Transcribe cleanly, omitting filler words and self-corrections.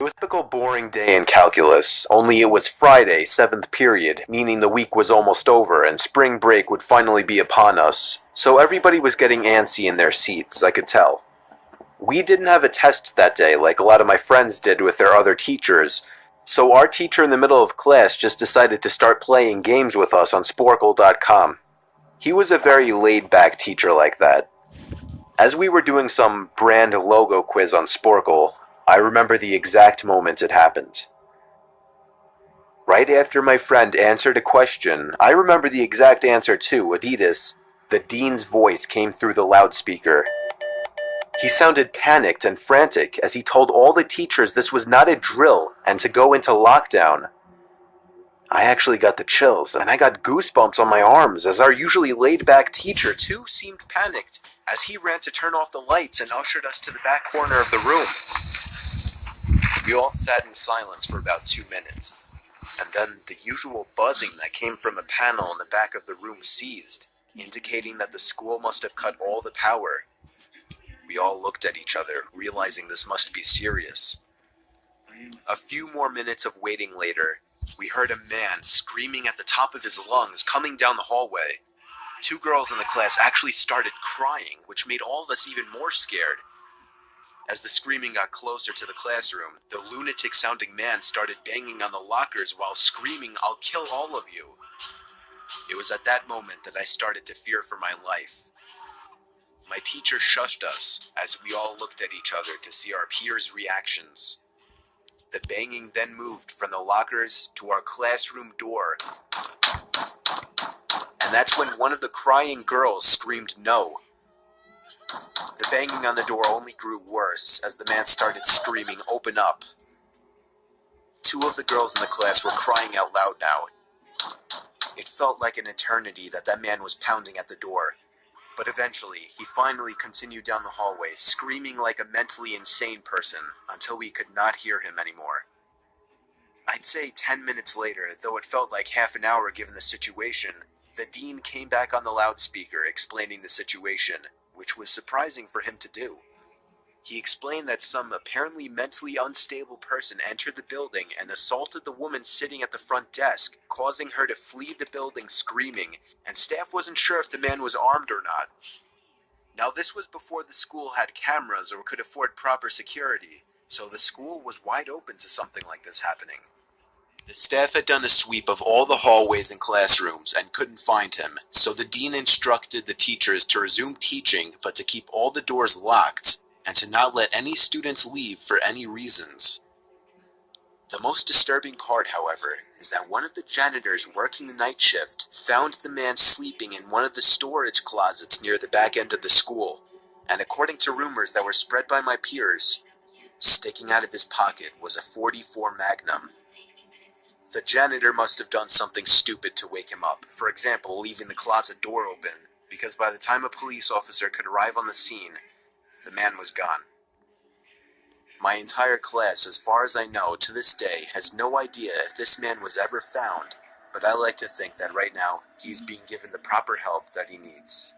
It was a typical boring day in calculus, only it was Friday, 7th period, meaning the week was almost over and spring break would finally be upon us. So everybody was getting antsy in their seats, I could tell. We didn't have a test that day like a lot of my friends did with their other teachers, so our teacher in the middle of class just decided to start playing games with us on Sporkle.com. He was a very laid-back teacher like that. As we were doing some brand logo quiz on Sporkle, I remember the exact moment it happened. Right after my friend answered a question, I remember the exact answer too, Adidas. The dean's voice came through the loudspeaker. He sounded panicked and frantic as he told all the teachers this was not a drill and to go into lockdown. I actually got the chills, and I got goosebumps on my arms as our usually laid-back teacher too seemed panicked as he ran to turn off the lights and ushered us to the back corner of the room. We all sat in silence for about 2 minutes, and then the usual buzzing that came from a panel in the back of the room ceased, indicating that the school must have cut all the power. We all looked at each other, realizing this must be serious. A few more minutes of waiting later, we heard a man screaming at the top of his lungs coming down the hallway. 2 girls in the class actually started crying, which made all of us even more scared. As the screaming got closer to the classroom, the lunatic-sounding man started banging on the lockers while screaming, "I'll kill all of you." It was at that moment that I started to fear for my life. My teacher shushed us as we all looked at each other to see our peers' reactions. The banging then moved from the lockers to our classroom door. And that's when one of the crying girls screamed no. The banging on the door only grew worse as the man started screaming, "Open up." 2 of the girls in the class were crying out loud now. It felt like an eternity that man was pounding at the door. But eventually, he finally continued down the hallway, screaming like a mentally insane person, until we could not hear him anymore. I'd say 10 minutes later, though it felt like half an hour given the situation, the dean came back on the loudspeaker explaining the situation, which was surprising for him to do. He explained that some apparently mentally unstable person entered the building and assaulted the woman sitting at the front desk, causing her to flee the building screaming, and staff wasn't sure if the man was armed or not. Now, this was before the school had cameras or could afford proper security, so the school was wide open to something like this happening. The staff had done a sweep of all the hallways and classrooms and couldn't find him, so the dean instructed the teachers to resume teaching but to keep all the doors locked and to not let any students leave for any reasons. The most disturbing part, however, is that one of the janitors working the night shift found the man sleeping in one of the storage closets near the back end of the school, and according to rumors that were spread by my peers, sticking out of his pocket was a .44 Magnum. The janitor must have done something stupid to wake him up, for example, leaving the closet door open, because by the time a police officer could arrive on the scene, the man was gone. My entire class, as far as I know, to this day, has no idea if this man was ever found, but I like to think that right now, he's being given the proper help that he needs.